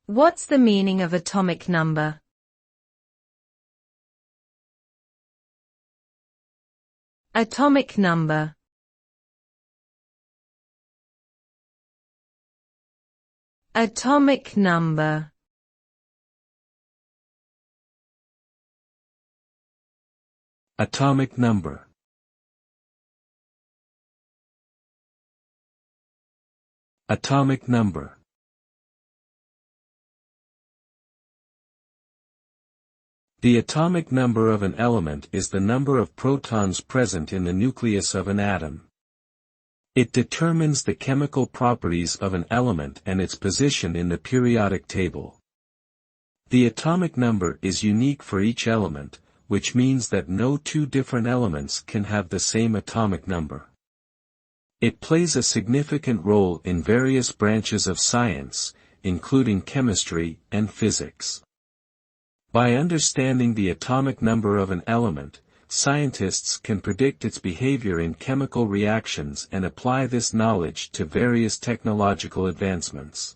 What's the meaning of atomic number? Atomic number. Atomic number. Atomic number. Atomic number. The atomic number of an element is the number of protons present in the nucleus of an atom. It determines the chemical properties of an element and its position in the periodic table. The atomic number is unique for each element, which means that no two different elements can have the same atomic number. It plays a significant role in various branches of science, including chemistry and physics. By understanding the atomic number of an element, scientists can predict its behavior in chemical reactions and apply this knowledge to various technological advancements.